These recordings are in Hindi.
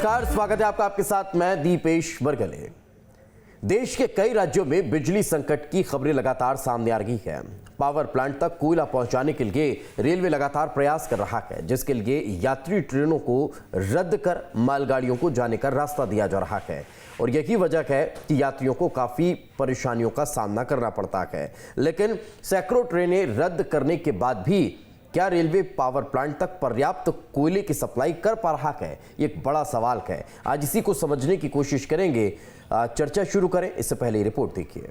नमस्कार, स्वागत है आपका। आपके साथ मैं दीपेश बरगले। देश के कई राज्यों में बिजली संकट की खबरें लगातार सामने आ रही है। पावर प्लांट तक कोयला पहुंचाने के लिए रेलवे लगातार प्रयास कर रहा है, जिसके लिए यात्री ट्रेनों को रद्द कर मालगाड़ियों को जाने का रास्ता दिया जा रहा है। और यही वजह है कि यात्रियों को काफी परेशानियों का सामना करना पड़ता है। लेकिन सैकड़ों ट्रेनें रद्द करने के बाद भी क्या रेलवे पावर प्लांट तक पर्याप्त कोयले की सप्लाई कर पा रहा है, ये एक बड़ा सवाल है। आज इसी को समझने की कोशिश करेंगे। चर्चा शुरू करें इससे पहले रिपोर्ट देखिए।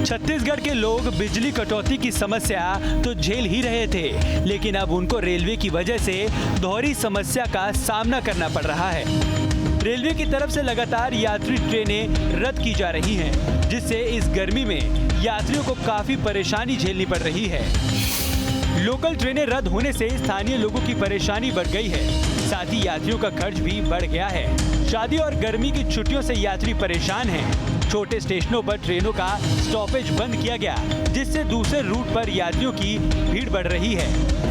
छत्तीसगढ़ के लोग बिजली कटौती की समस्या तो झेल ही रहे थे, लेकिन अब उनको रेलवे की वजह से दोहरी समस्या का सामना करना पड़ रहा है। रेलवे की तरफ से लगातार यात्री ट्रेनें रद्द की जा रही हैं, जिससे इस गर्मी में यात्रियों को काफी परेशानी झेलनी पड़ रही है। लोकल ट्रेनें रद्द होने से स्थानीय लोगों की परेशानी बढ़ गई है, साथ ही यात्रियों का खर्च भी बढ़ गया है। शादी और गर्मी की छुट्टियों से यात्री परेशान हैं। छोटे स्टेशनों पर ट्रेनों का स्टॉपेज बंद किया गया, जिससे दूसरे रूट पर यात्रियों की भीड़ बढ़ रही है।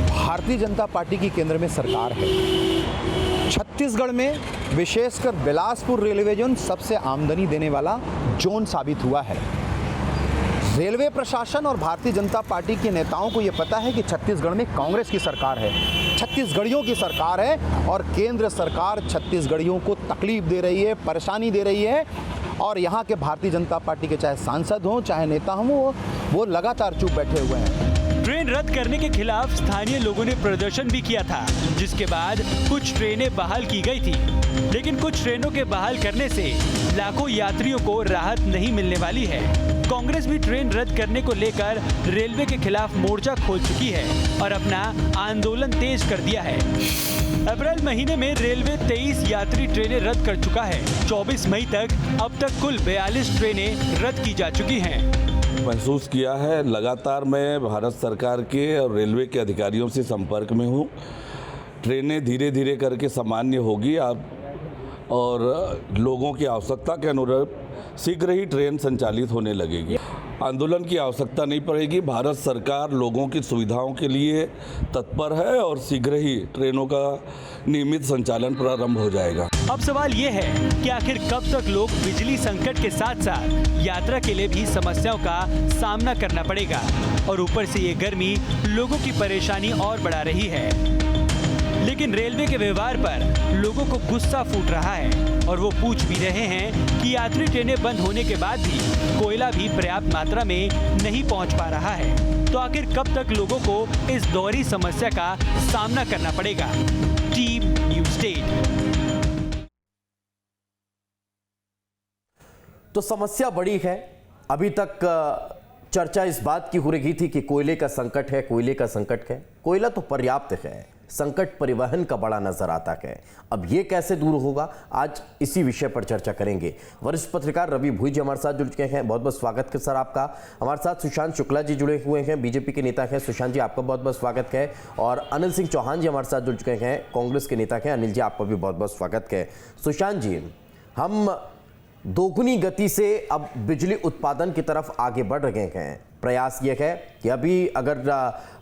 भारतीय जनता पार्टी की केंद्र में सरकार है। छत्तीसगढ़ में विशेषकर बिलासपुर रेलवे जोन सबसे आमदनी देने वाला जोन साबित हुआ है। रेलवे प्रशासन और भारतीय जनता पार्टी के नेताओं को यह पता है कि छत्तीसगढ़ में कांग्रेस की सरकार है, छत्तीसगढ़ियों की सरकार है, और केंद्र सरकार छत्तीसगढ़ियों को तकलीफ दे रही है, परेशानी दे रही है। और यहाँ के भारतीय जनता पार्टी के चाहे सांसद हों चाहे नेता हों, वो लगातार चुप बैठे हुए हैं। ट्रेन रद्द करने के खिलाफ स्थानीय लोगों ने प्रदर्शन भी किया था, जिसके बाद कुछ ट्रेनें बहाल की गई थी। लेकिन कुछ ट्रेनों के बहाल करने से लाखों यात्रियों को राहत नहीं मिलने वाली है। कांग्रेस भी ट्रेन रद्द करने को लेकर रेलवे के खिलाफ मोर्चा खोल चुकी है और अपना आंदोलन तेज कर दिया है। अप्रैल महीने में रेलवे 23 यात्री ट्रेनें रद्द कर चुका है। 24 मई तक अब तक कुल 42 ट्रेनें रद्द की जा चुकी हैं। महसूस किया है। लगातार मैं भारत सरकार के और रेलवे के अधिकारियों से संपर्क में हूँ। ट्रेनें धीरे धीरे करके सामान्य होगी और लोगों की आवश्यकता के अनुरूप शीघ्र ही ट्रेन संचालित होने लगेगी। आंदोलन की आवश्यकता नहीं पड़ेगी। भारत सरकार लोगों की सुविधाओं के लिए तत्पर है और शीघ्र ही ट्रेनों का नियमित संचालन प्रारंभ हो जाएगा। अब सवाल ये है कि आखिर कब तक लोग बिजली संकट के साथ साथ यात्रा के लिए भी समस्याओं का सामना करना पड़ेगा, और ऊपर से ये गर्मी लोगों की परेशानी और बढ़ा रही है। लेकिन रेलवे के व्यवहार पर लोगों को गुस्सा फूट रहा है और वो पूछ भी रहे हैं कि यात्री ट्रेनें बंद होने के बाद भी कोयला भी पर्याप्त मात्रा में नहीं पहुंच पा रहा है। तो आखिर कब तक लोगों को इस दोहरी समस्या का सामना करना पड़ेगा? Team news state. तो समस्या बड़ी है। अभी तक चर्चा इस बात की हो रही थी कि कोयले का संकट है, कोयले का संकट है। कोयला तो पर्याप्त है, संकट परिवहन का बड़ा नजर आता है। अब ये कैसे दूर होगा, आज इसी विषय पर चर्चा करेंगे। वरिष्ठ पत्रकार रवि भुई जी हमारे साथ जुड़ चुके हैं। बहुत बहुत स्वागत है सर आपका। हमारे साथ सुशांत शुक्ला जी जुड़े हुए हैं, बीजेपी के नेता हैं। सुशांत जी आपका बहुत बहुत स्वागत है। और अनिल सिंह चौहान जी हमारे साथ जुड़ चुके हैं, कांग्रेस के नेता हैं। अनिल जी आपका भी बहुत बहुत स्वागत है। सुशांत जी, हम दोगुनी गति से अब बिजली उत्पादन की तरफ आगे बढ़ रहे हैं। प्रयास ये है कि अभी अगर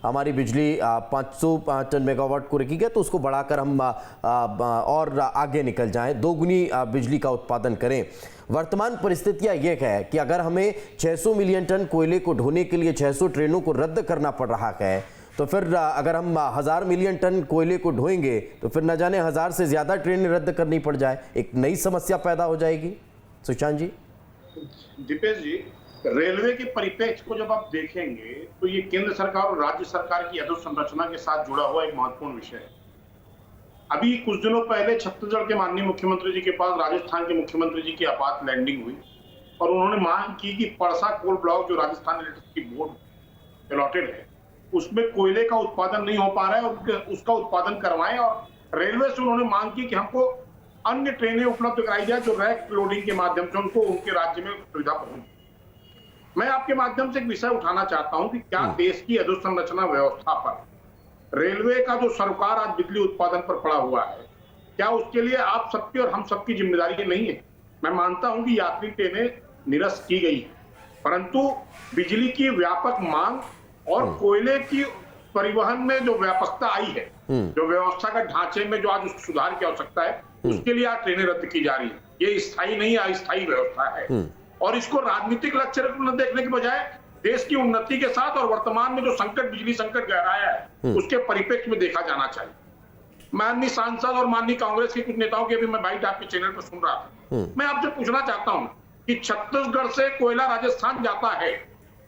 हमारी बिजली 500 मेगावाट को रखी गई तो उसको बढ़ाकर हम और आगे निकल जाएं, दोगुनी बिजली का उत्पादन करें। वर्तमान परिस्थितियां ये है कि अगर हमें 600 मिलियन टन कोयले को ढोने के लिए 600 ट्रेनों को रद्द करना पड़ रहा है, तो फिर अगर हम 1000 मिलियन टन कोयले को ढोएंगे तो फिर न जाने 1000 से ज़्यादा ट्रेनें रद्द करनी पड़ जाए। एक नई समस्या पैदा हो जाएगी। सुशांत जी। दीपेश जी, रेलवे के परिप्रेक्ष्य को जब आप देखेंगे तो ये केंद्र सरकार और राज्य सरकार की अधोसंरचना के साथ जुड़ा हुआ एक महत्वपूर्ण विषय है। अभी कुछ दिनों पहले छत्तीसगढ़ के माननीय मुख्यमंत्री जी के पास राजस्थान के मुख्यमंत्री जी की आपात लैंडिंग हुई और उन्होंने मांग की कि परसा कोल ब्लॉक जो राजस्थान इलेक्ट्रिसिटी बोर्ड अलॉटेड है, उसमें कोयले का उत्पादन नहीं हो पा रहा है और उसका उत्पादन करवाएं। और रेलवे से उन्होंने मांग की कि हमको अन्य ट्रेनें उपलब्ध कराई जाए जो रैक लोडिंग के माध्यम से उनको उनके राज्य में सुविधा पहुंचे। मैं आपके माध्यम से एक विषय उठाना चाहता हूं कि क्या देश की अधोसंरचना व्यवस्था पर रेलवे का जो सरोकार आज बिजली उत्पादन पर पड़ा हुआ है, क्या उसके लिए आप सबकी और हम सबकी जिम्मेदारी नहीं है? मैं मानता हूं कि यात्री ट्रेनें निरस्त की गई, परंतु बिजली की व्यापक मांग और कोयले की परिवहन में जो व्यापकता आई है, जो व्यवस्था का ढांचे में जो आज उसको सुधार की आवश्यकता है, उसके लिए आज ट्रेनें रद्द की जा रही है। ये स्थायी नहीं, अस्थायी व्यवस्था है और इसको राजनीतिक लक्ष्य देखने के बजाय देश की उन्नति के साथ और वर्तमान में जो संकट, बिजली संकट गहराया है, उसके परिप्रेक्ष्य में देखा जाना चाहिए। माननीय सांसद और माननीय कांग्रेस के कुछ नेताओं की भी मैं बाइट आपके चैनल पर सुन रहा था। मैं आपसे पूछना चाहता हूं कि छत्तीसगढ़ से कोयला राजस्थान जाता है,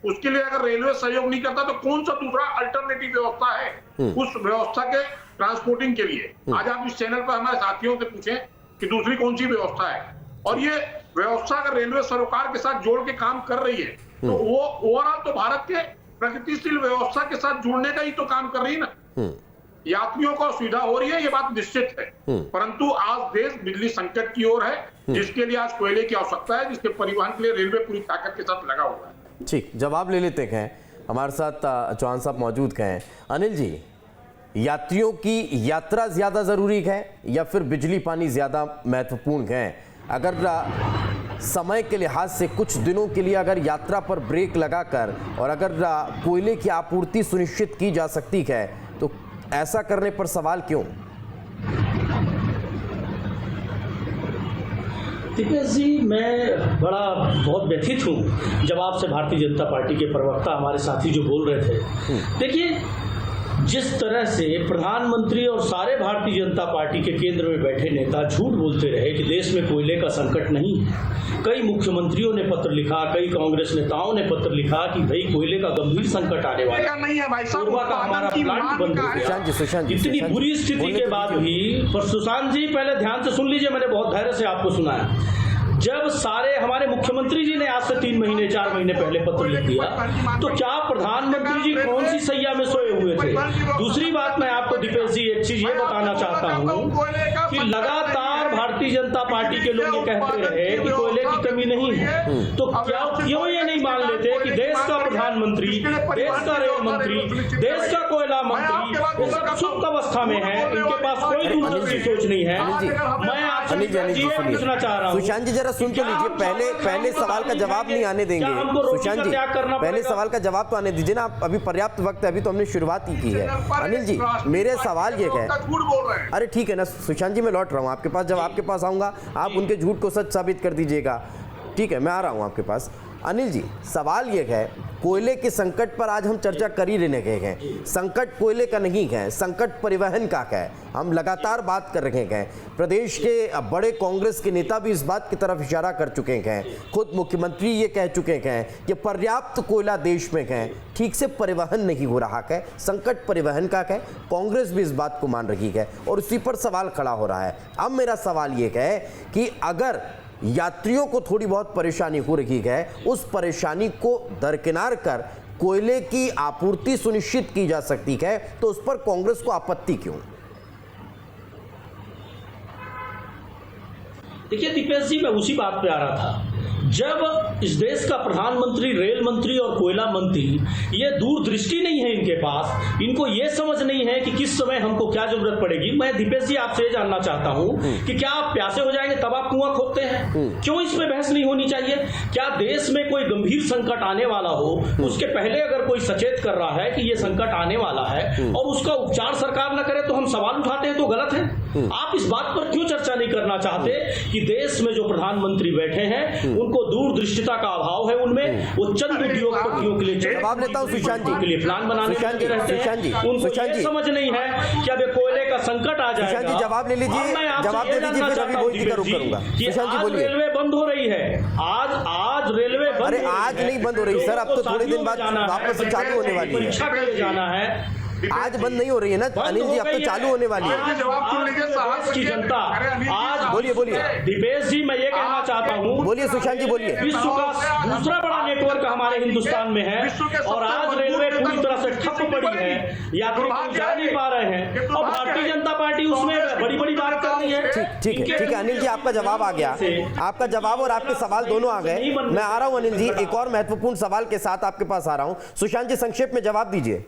उसके लिए अगर रेलवे सहयोग नहीं करता तो कौन सा दूसरा अल्टरनेटिव व्यवस्था है उस व्यवस्था के ट्रांसपोर्टिंग के लिए? आज आप इस चैनल पर हमारे साथियों से पूछें कि दूसरी कौन सी व्यवस्था है, और ये व्यवस्था अगर रेलवे सरोकार के साथ जोड़ के काम कर रही है तो वो ओवरऑल तो भारत के प्रगतिशील व्यवस्था के साथ जुड़ने का ही तो काम कर रही है ना। यात्रियों को सुविधा हो रही है, ये बात निश्चित है, परंतु आज देश बिजली संकट की ओर है, जिसके लिए आज कोयले की आवश्यकता है, जिसके परिवहन के लिए रेलवे पूरी ताकत के साथ लगा हुआ है। ठीक, जवाब ले लेते हैं। हमारे साथ चौहान साहब मौजूद हैं। अनिल जी, यात्रियों की यात्रा ज्यादा जरूरी है या फिर बिजली पानी ज्यादा महत्वपूर्ण है? अगर समय के लिहाज से कुछ दिनों के लिए अगर यात्रा पर ब्रेक लगाकर और अगर कोयले की आपूर्ति सुनिश्चित की जा सकती है तो ऐसा करने पर सवाल क्यों? दीपेश जी, मैं बहुत व्यथित हूँ जब आपसे भारतीय जनता पार्टी के प्रवक्ता हमारे साथी जो बोल रहे थे। देखिए, जिस तरह से प्रधानमंत्री और सारे भारतीय जनता पार्टी के केंद्र में बैठे नेता झूठ बोलते रहे कि देश में कोयले का संकट नहीं है। कई मुख्यमंत्रियों ने पत्र लिखा, कई कांग्रेस नेताओं ने पत्र लिखा कि भाई कोयले का गंभीर संकट आने वाला नहीं है भाई साहब, का हमारा प्लांट बंद हो गया। इतनी बुरी स्थिति के बाद भी, पर सुशांत जी पहले ध्यान से सुन लीजिए, मैंने बहुत धैर्य से आपको सुनाया। जब सारे हमारे मुख्यमंत्री जी ने आज से 3 महीने 4 महीने पहले पत्र लिख दिया, तो क्या प्रधानमंत्री जी कौन सी सैया में सोए हुए थे? दूसरी बात, मैं आपको दीपेश जी एक चीज ये बताना चाहता हूँ कि लगातार भारतीय जनता पार्टी के लोग ये कहते रहे कि कोयले की कमी नहीं है, तो क्यों ये नहीं मान लेते कि देश का प्रधानमंत्री, देश का रेल मंत्री, देश का कोयला मंत्री सब सुप्त अवस्था में है, इनके पास कोई दूरदर्शी सोच नहीं है। मैं आपसे पूछना चाह रहा हूँ, सुशांत जी जरा सुन तो लीजिए, पहले सवाल का जवाब नहीं आने देंगे। सुशांत जी, पहले सवाल का जवाब तो आने दीजिए ना, अभी पर्याप्त वक्त है, अभी तो हमने शुरुआत ही की है। अनिल जी, मेरे सवाल ये है, अरे ठीक है ना सुशांत जी, मैं लौट रहा हूँ आपके पास, जब आपके पास आऊंगा आप उनके झूठ को सच साबित कर दीजिएगा। ठीक है, मैं आ रहा हूँ आपके पास। अनिल जी, सवाल ये है, कोयले के संकट पर आज हम चर्चा कर ही लेने गए हैं। संकट कोयले का नहीं है, संकट परिवहन का है। हम लगातार बात कर रहे हैं, प्रदेश के बड़े कांग्रेस के नेता भी इस बात की तरफ इशारा कर चुके हैं, खुद मुख्यमंत्री ये कह चुके हैं कि पर्याप्त कोयला देश में है, ठीक से परिवहन नहीं हो रहा है, संकट परिवहन का है। कांग्रेस भी इस बात को मान रही है और उसी पर सवाल खड़ा हो रहा है। अब मेरा सवाल ये है कि अगर यात्रियों को थोड़ी बहुत परेशानी हो रही है, उस परेशानी को दरकिनार कर कोयले की आपूर्ति सुनिश्चित की जा सकती है, तो उस पर कांग्रेस को आपत्ति क्यों? देखिए दीपेश जी, मैं उसी बात पे आ रहा था। जब इस देश का प्रधानमंत्री, रेल मंत्री और कोयला मंत्री, ये दूरदृष्टि नहीं है इनके पास, इनको ये समझ नहीं है कि किस समय हमको क्या जरूरत पड़ेगी। मैं दीपेश जी आपसे ये जानना चाहता हूं कि क्या आप प्यासे हो जाएंगे तब आप कुआं खोदते हैं? क्यों इसमें बहस नहीं होनी चाहिए? क्या देश में कोई गंभीर संकट आने वाला हो, उसके पहले अगर कोई सचेत कर रहा है कि ये संकट आने वाला है और उसका उपचार सरकार न करे तो हम सवाल उठाते हैं तो गलत है? आप इस बात पर क्यों चर्चा नहीं करना चाहते कि देश में जो प्रधानमंत्री बैठे हैं उनको दूरदृष्टिता का अभाव है, उनमें वो चंद उद्योगपतियों के लिए जवाब लेता हूं सुशांत जी के लिए प्लान बनाने के रहते हैं, उनको ये समझ नहीं है कि अब कोयले का संकट आ जाएगा। सुशांत जी जवाब ले लीजिए, जवाब दे दीजिए, फिर अभी वही का रुख करूंगा। सुशांत जी बोलिए। रेलवे बंद हो रही है, आज रेलवे बंद, अरे आज नहीं बंद हो रही सर, अब तो थोड़े दिन बाद वापस से चालू होने वाली है। परीक्षा के लिए जाना है, आज बंद नहीं हो रही है ना अनिल जी, अब तो चालू होने वाली है। जवाब सुन लीजिए देश की जनता, आज बोलिए दीपेश जी मैं ये कहना चाहता हूँ, बोलिए सुशांत जी बोलिए। विश्व का दूसरा बड़ा नेटवर्क हमारे हिंदुस्तान में है और आज रेलवे पूरी तरह से ठप पड़ी है, यात्री जा नहीं पा रहे हैं और भारतीय जनता पार्टी उसमें बड़ी बड़ी बात कर रही है। ठीक है अनिल जी, आपका जवाब आ गया, आपका जवाब और आपके सवाल दोनों आ गए। मैं आ रहा हूँ अनिल जी, एक और महत्वपूर्ण सवाल के साथ आपके पास आ रहा हूँ। सुशांत जी संक्षेप में जवाब दीजिए।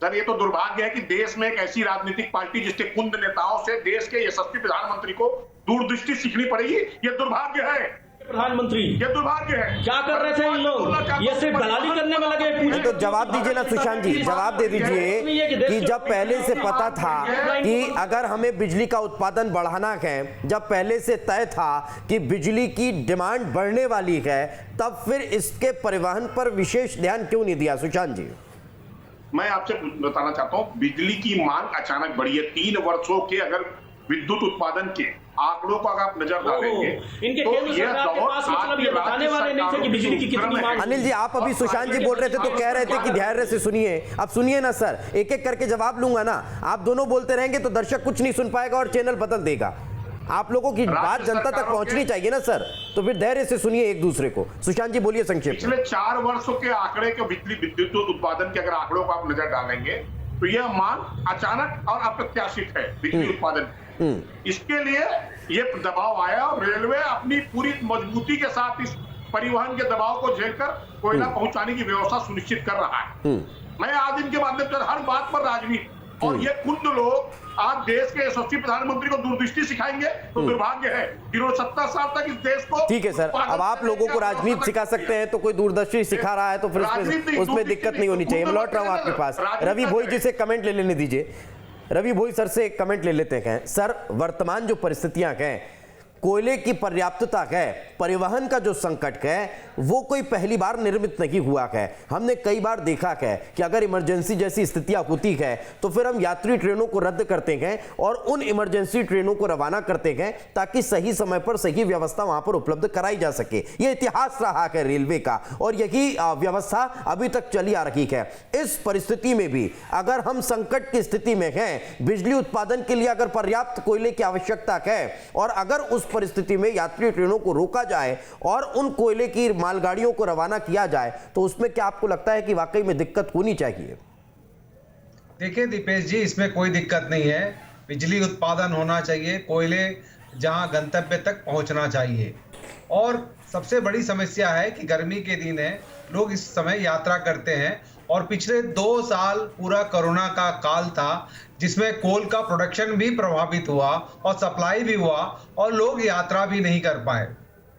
सर, ये तो दुर्भाग्य है कि देश में एक ऐसी राजनीतिक पार्टी जिसके कुंद नेताओं से देश के यशस्वी प्रधानमंत्री को दूरदृष्टि सीखनी पड़ेगी। ये दुर्भाग्य है प्रधानमंत्री, ये दुर्भाग्य है। क्या कर रहे थे इन लोग? ये सिर्फ दलाली करने में लगे। नहीं तो जवाब दीजिए ना सुशांत जी, जवाब दे दीजिए कि जब पहले से पता था कि अगर हमें बिजली का उत्पादन बढ़ाना है, जब पहले से तय था कि बिजली की डिमांड बढ़ने वाली है, तब फिर इसके परिवहन पर विशेष ध्यान क्यों नहीं दिया? सुशांत जी, मैं आपसे बताना चाहता हूं, बिजली की मांग अचानक बढ़ी है। 3 वर्षों के अगर विद्युत उत्पादन के आंकड़ों को अगर आप नजर डालेंगे इनके तो केंद्र सरकार के पास मतलब ये बताने वाले नहीं थे कि बिजली की कितनी मांग। अनिल जी, आप अभी सुशांत जी बोल रहे थे तो कह रहे थे कि धैर्य से सुनिए। अब सुनिए ना सर, एक एक करके जवाब लूंगा ना। आप दोनों बोलते रहेंगे तो दर्शक कुछ नहीं सुन पाएगा और चैनल बदल देगा। आप लोगों की बात जनता तक पहुंचनी चाहिए ना सर, तो फिर धैर्य से सुनिए एक दूसरे को। सुशांत जी बोलिए संक्षेप में। पिछले 4 वर्षों के आंकड़े के विद्युत उत्पादन के अगर आंकड़ों को आप नजर डालेंगे तो यह मांग अचानक और अप्रत्याशित है बिजली उत्पादन। इसके लिए ये दबाव आया और रेलवे अपनी पूरी मजबूती के साथ इस परिवहन के दबाव को झेलकर कोयला पहुंचाने की व्यवस्था सुनिश्चित कर रहा है। मैं आज इनके माध्यम से हर बात पर राजनीति और ये खुद लोग आज देश के यशस्वी प्रधानमंत्री को दूरदृष्टि सिखाएंगे तो दुर्भाग्य है। जिन्होंने 70 साल तक इस देश को। ठीक है सर, अब आप लोगों को राजनीति सिखा सकते हैं तो कोई दूरदर्शी सिखा रहा है तो फिर उसमें दिक्कत नहीं होनी चाहिए। मैं लौट रहा हूं आपके पास। रवि भोई जी से कमेंट ले लेने दीजिए। रवि भोई सर से कमेंट ले लेते हैं। सर, वर्तमान जो परिस्थितियां हैं, कोयले की पर्याप्तता है, परिवहन का जो संकट है वो कोई पहली बार निर्मित नहीं हुआ है। हमने कई बार देखा है कि अगर इमरजेंसी जैसी स्थितियां होती है तो फिर हम यात्री ट्रेनों को रद्द करते हैं और उन इमरजेंसी ट्रेनों को रवाना करते हैं ताकि सही समय पर सही व्यवस्था वहां पर उपलब्ध कराई जा सके। यह इतिहास रहा है रेलवे का और यही व्यवस्था अभी तक चली आ रही है। इस परिस्थिति में भी अगर हम संकट की स्थिति में हैं, बिजली उत्पादन के लिए अगर पर्याप्त कोयले की आवश्यकता है और अगर उस परिस्थिति में यात्री ट्रेनों को रोका जाए और उन कोयले की मालगाड़ियों को रवाना किया जाए तो उसमें क्या आपको लगता है कि वाकई में दिक्कत होनी चाहिए? देखिए दीपेश जी, इसमें कोई दिक्कत नहीं है। बिजली उत्पादन होना चाहिए, कोयले जहां गंतव्य तक पहुंचना चाहिए। और सबसे बड़ी समस्या है कि गर्मी के दिन है, लोग इस समय यात्रा करते हैं और पिछले 2 साल पूरा कोरोना का काल था जिसमें कोल का प्रोडक्शन भी प्रभावित हुआ और सप्लाई भी हुआ और लोग यात्रा भी नहीं कर पाए।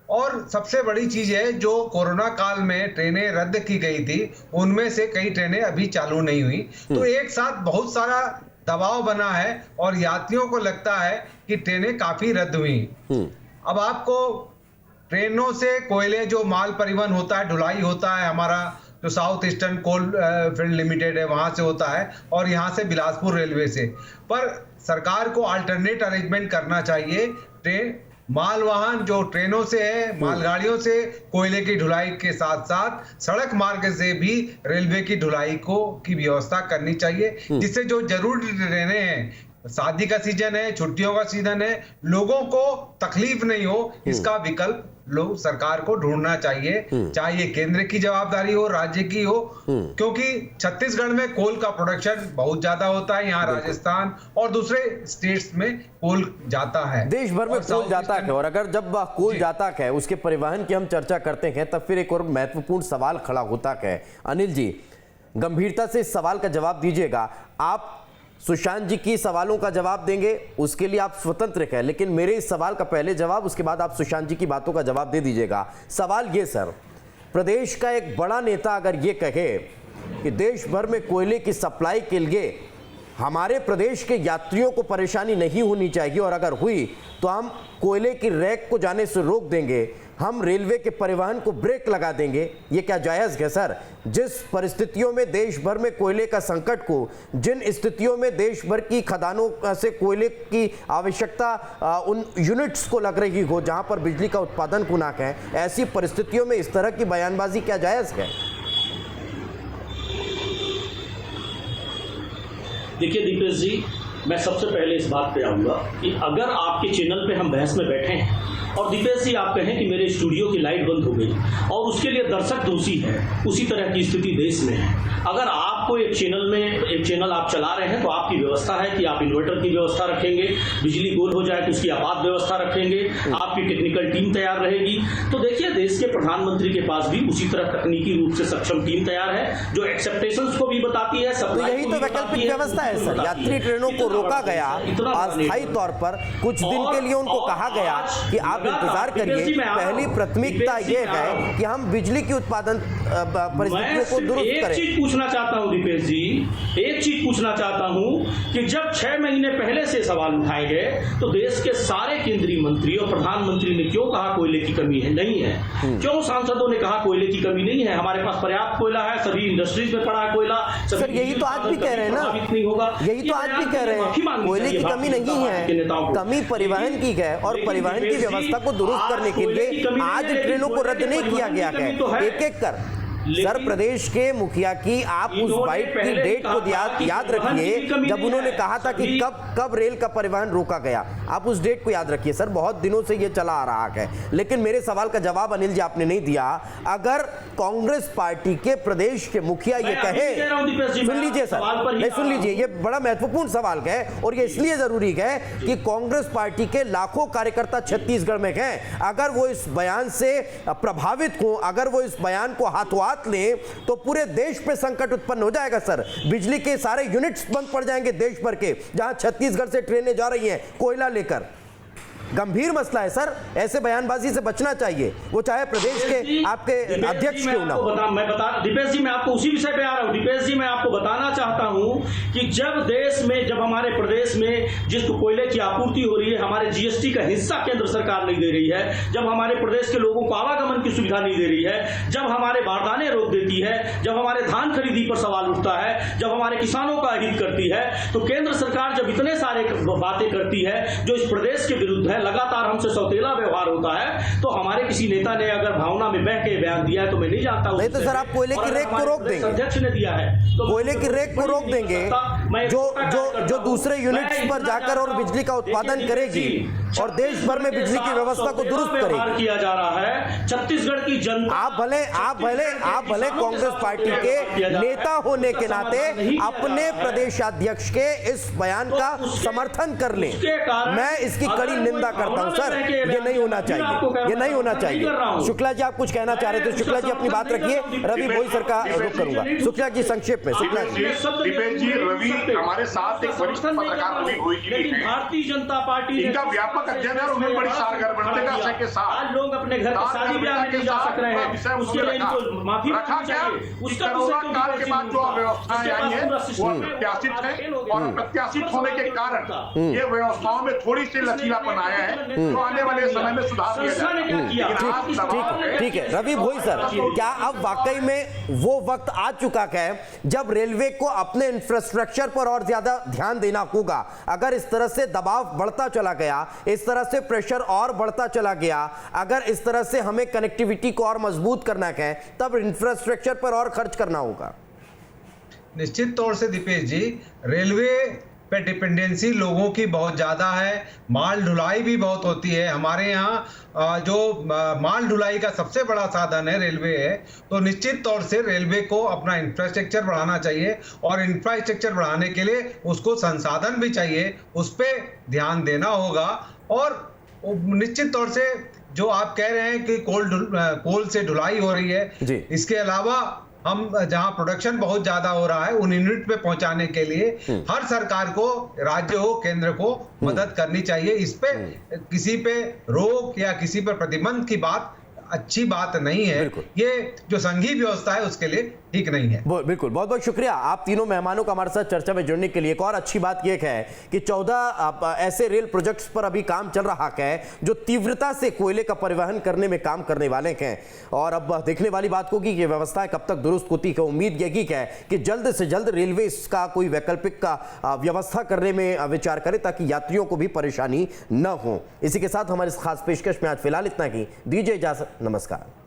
और सबसे बड़ी चीज है, जो कोरोना काल में ट्रेनें रद्द की गई थी उनमें से कई ट्रेनें अभी चालू नहीं हुई, तो एक साथ बहुत सारा दबाव बना है और यात्रियों को लगता है कि ट्रेनें काफी रद्द हुई। अब आपको ट्रेनों से कोयले जो माल परिवहन होता है, ढुलाई होता है, हमारा जो South Eastern Coal Field Limited है वहां से होता है और यहाँ से बिलासपुर रेलवे से। पर सरकार को अल्टरनेट अरेंजमेंट करना चाहिए। ट्रेन माल वाहन जो ट्रेनों से है, मालगाड़ियों से कोयले की ढुलाई के साथ साथ सड़क मार्ग से भी रेलवे की ढुलाई की व्यवस्था करनी चाहिए, जिससे जो जरूरी ट्रेनें हैं, शादी का सीजन है, छुट्टियों का सीजन है, लोगों को तकलीफ नहीं हो, इसका विकल्प लोग सरकार को ढूंढना चाहिए। चाहे ये केंद्र की जवाबदारी हो, राज्य की हो, क्योंकि छत्तीसगढ़ में कोल का प्रोडक्शन बहुत ज्यादा होता है, यहाँ राजस्थान और दूसरे स्टेट्स में कोल जाता है, देश भर में कोल जाता है। और अगर जब कोल जाता है, उसके परिवहन की हम चर्चा करते हैं, तब फिर एक और महत्वपूर्ण सवाल खड़ा होता है। अनिल जी, गंभीरता से इस सवाल का जवाब दीजिएगा। आप सुशांत जी की सवालों का जवाब देंगे, उसके लिए आप स्वतंत्र हैं, लेकिन मेरे इस सवाल का पहले जवाब, उसके बाद आप सुशांत जी की बातों का जवाब दे दीजिएगा। सवाल ये सर, प्रदेश का एक बड़ा नेता अगर ये कहे कि देश भर में कोयले की सप्लाई के लिए हमारे प्रदेश के यात्रियों को परेशानी नहीं होनी चाहिए और अगर हुई तो हम कोयले की रैक को जाने से रोक देंगे, हम रेलवे के परिवहन को ब्रेक लगा देंगे, ये क्या जायज़ है सर? जिस परिस्थितियों में देश भर में कोयले का संकट को, जिन स्थितियों में देश भर की खदानों से कोयले की आवश्यकता उन यूनिट्स को लग रही हो जहां पर बिजली का उत्पादन गुना है, ऐसी परिस्थितियों में इस तरह की बयानबाजी क्या जायज़ है? देखिए दीपेश जी, मैं सबसे पहले इस बात पे आऊंगा कि अगर आपके चैनल पे हम बहस में बैठे हैं और दीपेश जी आप कहें कि मेरे स्टूडियो की लाइट बंद हो गई और उसके लिए दर्शक दोषी है, उसी तरह की स्थिति देश में है। अगर आपको आपको एक चैनल आप चला रहे हैं तो आपकी व्यवस्था है कि आप इन्वर्टर की व्यवस्था रखेंगे, बिजली गोल हो जाए तो उसकी आपात व्यवस्था रखेंगे, आपकी टेक्निकल टीम तैयार रहेगी। तो देखिए देश के प्रधानमंत्री के पास भी उसी तरह तकनीकी रूप से सक्षम टीम तैयार है जो एक्सेप्टेशंस को भी बताती है। तो यही तो वैकल्पिक व्यवस्था है सर। यात्री ट्रेनों को रोका गया अस्थायी तौर पर, कुछ दिन के लिए उनको कहा गया कि आप इंतजार करिए, पहली प्राथमिकता ये है कि हम बिजली की उत्पादन परिस्थितियों को दुरुस्त करें। एक चीज पूछना चाहता हूं दीपेश जी, एक चीज पूछना चाहता हूं कि जब 6 महीने पहले से सवाल उठाए गए तो देश के सारे केंद्रीय मंत्री और प्रधानमंत्री ने क्यों कहा कोयले की कमी है नहीं है? क्यों सांसदों ने कहा कोयले की कमी नहीं है, हमारे पास पर्याप्त कोयला है, सभी इंडस्ट्रीज में पड़ा है कोयला। सर यही तो आज भी कह रहे हैं ना, यही तो आज भी कह रहे हैं, कोयले की कमी नहीं है, कमी परिवहन की है और परिवहन की व्यवस्था को दुरुस्त करने के लिए आज ट्रेनों को रद्द नहीं किया गया है एक एक कर। सर प्रदेश के मुखिया की आप उस बाइट की डेट को याद रखिए जब उन्होंने कहा था कि कब रेल का परिवहन रोका गया, आप उस डेट को याद रखिए। सर बहुत दिनों से ये चला आ रहा है, लेकिन मेरे सवाल का जवाब अनिल जी आपने नहीं दिया। अगर कांग्रेस पार्टी के प्रदेश के मुखिया ये कहे, सुन लीजिए सर, नहीं सुन लीजिए, ये बड़ा महत्वपूर्ण सवाल है और ये इसलिए जरूरी है कि कांग्रेस पार्टी के लाखों कार्यकर्ता छत्तीसगढ़ में हैं, अगर वो इस बयान से प्रभावित हो, अगर वो इस बयान को हाथों ले तो पूरे देश पे संकट उत्पन्न हो जाएगा सर। बिजली के सारे यूनिट्स बंद पड़ जाएंगे देश भर के, जहां छत्तीसगढ़ से ट्रेनें जा रही हैं कोयला लेकर। गंभीर मसला है सर, ऐसे बयानबाजी से बचना चाहिए, वो चाहे प्रदेश के आपके अध्यक्ष क्यों ना हो। मैं बता दीपेश जी, मैं आपको उसी विषय पे आ रहा हूं। दीपेश जी मैं आपको बताना चाहता हूं कि जब हमारे प्रदेश में जिस कोयले की आपूर्ति हो रही है, हमारे जीएसटी का हिस्सा केंद्र सरकार नहीं दे रही है, जब हमारे प्रदेश के लोगों को आवागमन की सुविधा नहीं दे रही है, जब हमारे बारदाने रोक देती है, जब हमारे धान खरीदी पर सवाल उठता है, जब हमारे किसानों का हित करती है, तो केंद्र सरकार जब इतने सारे बातें करती है जो इस प्रदेश के विरुद्ध है, लगातार हमसे सौतेला व्यवहार होता है, तो हमारे किसी नेता ने अगर भावना में बह के बयान दिया है तो मैं नहीं जानता। नहीं तो सर आप कोयले की रेक को रोक देंगे, अध्यक्ष ने दिया है तो कोयले की रेक को रोक देंगे जो दूसरे यूनिट्स पर जाकर और बिजली का उत्पादन करेगी और देश भर में बिजली की व्यवस्था को दुरुस्त करेगी। किया जा रहा है छत्तीसगढ़ की जनता। आप भले कांग्रेस पार्टी के नेता होने के नाते अपने प्रदेशाध्यक्ष के इस बयान का समर्थन कर लें, मैं इसकी कड़ी निंदा करता हूं सर, ये नहीं होना चाहिए, ये नहीं होना चाहिए। शुक्ला जी आप कुछ कहना चाह रहे थे, शुक्ला जी अपनी बात रखिए, रवि भोई सर का रुख करूंगा। शुक्ला जी संक्षेप में। शुक्ला जी, दीपेश जी, रवि हमारे साथ एक वरिष्ठ पत्रकार रवि भोई जी हैं, भारतीय जनता पार्टी इनका व्यापक अध्ययन है और उन्हें बड़ी सारगर बनते के साथ आज लोग अपने घर के शादी ब्याह में नहीं जा सक रहे हैं, उसके लिए इनको माफी रखा गया। उसका कोरोना काल के बाद जो अव्यवस्थाएं आई हैं वो अप्रत्याशित है और अप्रत्याशित होने के कारण ये व्यवस्थाओं में थोड़ी सी लचीलापन आया है, तो आने वाले समय में सुधार किया जाएगा। ठीक है रवि भोई सर, क्या अब वाकई में वो वक्त आ चुका है जब रेलवे को अपने इंफ्रास्ट्रक्चर पर और ज्यादा ध्यान देना होगा? अगर इस तरह से दबाव बढ़ता चला गया, इस तरह से प्रेशर और बढ़ता चला गया, अगर इस तरह से हमें कनेक्टिविटी को और मजबूत करना है, तब इंफ्रास्ट्रक्चर पर और खर्च करना होगा। निश्चित तौर से दीपेश जी, रेलवे पे डिपेंडेंसी लोगों की बहुत ज़्यादा है, माल ढुलाई भी बहुत होती है। हमारे यहाँ जो माल ढुलाई का सबसे बड़ा साधन है रेलवे है, तो निश्चित तौर से रेलवे को अपना इंफ्रास्ट्रक्चर बढ़ाना चाहिए और इंफ्रास्ट्रक्चर बढ़ाने के लिए उसको संसाधन भी चाहिए, उस पर ध्यान देना होगा। और निश्चित तौर से जो आप कह रहे हैं कि कोल से ढुलाई हो रही है, इसके अलावा हम जहां प्रोडक्शन बहुत ज्यादा हो रहा है उन यूनिट पे पहुंचाने के लिए हर सरकार को, राज्य हो केंद्र को मदद करनी चाहिए। इस पे किसी पे रोक या किसी पे प्रतिबंध की बात अच्छी बात नहीं है, ये जो संघीय व्यवस्था है उसके लिए ठीक नहीं है। बिल्कुल, बहुत बहुत शुक्रिया आप तीनों मेहमानों का हमारे साथ चर्चा में जुड़ने के लिए। एक और अच्छी बात यह है कि 14 ऐसे रेल प्रोजेक्ट्स पर अभी काम चल रहा है जो तीव्रता से कोयले का परिवहन करने में काम करने वाले हैं, और अब देखने वाली बात होगी कि व्यवस्था कब तक दुरुस्त होती है। उम्मीद यही है कि जल्द से जल्द रेलवे इसका कोई वैकल्पिक का व्यवस्था करने में विचार करे ताकि यात्रियों को भी परेशानी न हो। इसी के साथ हमारे इस खास पेशकश में आज फिलहाल इतना ही, दीजिए इजाजत, नमस्कार।